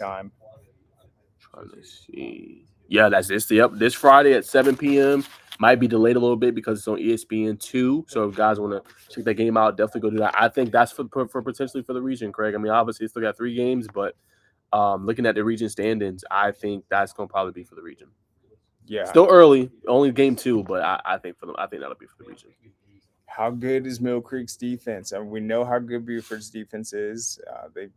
time. Trying to see. Yeah, that's this. Yep, this Friday at 7 p.m. Might be delayed a little bit because it's on ESPN2. So if guys want to check that game out, definitely go do that. I think that's for potentially for the region, Craig. I mean, obviously, it's still got 3 games, but looking at the region standings, I think that's going to probably be for the region. Yeah. Still early, only game 2, but I think for them, I think that'll be for the region. How good is Mill Creek's defense? I mean, we know how good Buford's defense is. They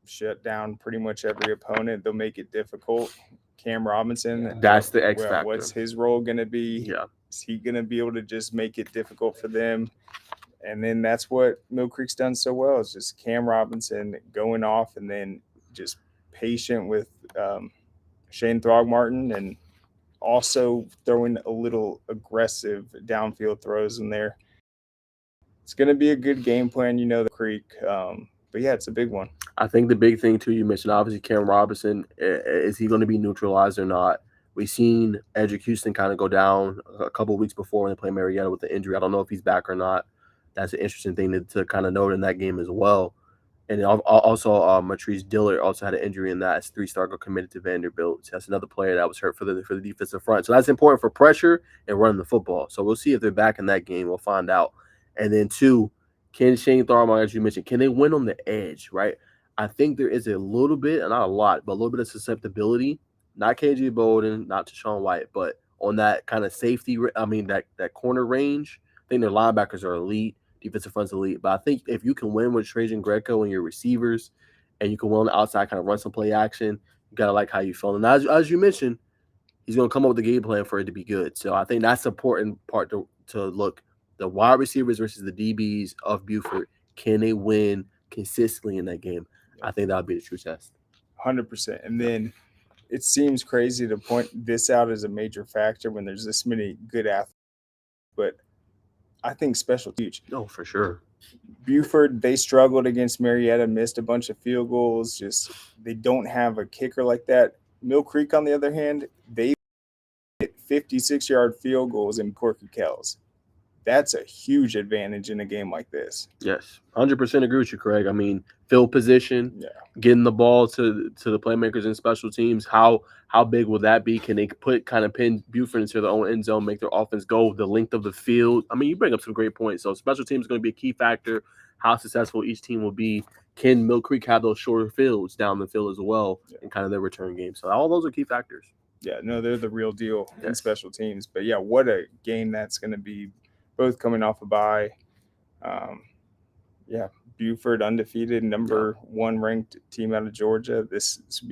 shut down pretty much every opponent. They'll make it difficult. Cam Robinson, That's the X factor. what's his role going to be? Yeah. Is he going to be able to just make it difficult for them? And then that's what Mill Creek's done so well is just Cam Robinson going off and then just patient with Shane Throgmartin and also throwing a little aggressive downfield throws in there. It's going to be a good game plan, the Creek. But yeah, it's a big one. I think the big thing too, you mentioned obviously Cam Robinson. Is he going to be neutralized or not? We've seen Edric Houston kind of go down a couple of weeks before when they played Marietta with the injury. I don't know if he's back or not. That's an interesting thing to kind of note in that game as well. And also, Matrice Dillard also had an injury in that as 3-star committed to Vanderbilt. So that's another player that was hurt for the defensive front. So that's important for pressure and running the football. So we'll see if they're back in that game. We'll find out. And then 2, can Shane Tharmar, as you mentioned, can they win on the edge, right? I think there is a little bit, not a lot, but a little bit of susceptibility. Not KJ Bolden, not Deshaun White, but on that kind of safety, that corner range, I think their linebackers are elite. Defensive front's elite. But I think if you can win with Trajan Greco and your receivers and you can win on the outside, kind of run some play action, you got to like how you feel. And as you mentioned, he's going to come up with a game plan for it to be good. So I think that's the important part to look. The wide receivers versus the DBs of Buford, can they win consistently in that game? I think that would be the true test. 100%. And then it seems crazy to point this out as a major factor when there's this many good athletes, but I think special huge. Oh, for sure. Buford, they struggled against Marietta, missed a bunch of field goals. Just they don't have a kicker like that. Mill Creek, on the other hand, they hit 56-yard field goals in Corky Kells. That's a huge advantage in a game like this. Yes, 100% agree with you, Craig. I mean, field position, getting the ball to the playmakers and special teams. How big will that be? Can they pin Buford into their own end zone, make their offense go the length of the field? I mean, you bring up some great points. So special teams is going to be a key factor. How successful each team will be. Can Mill Creek have those shorter fields down the field as well in kind of their return game? So all those are key factors. Yeah, no, they're the real deal in special teams. But yeah, what a game that's going to be. Both coming off a bye. Buford undefeated, number 1 ranked team out of Georgia. This would be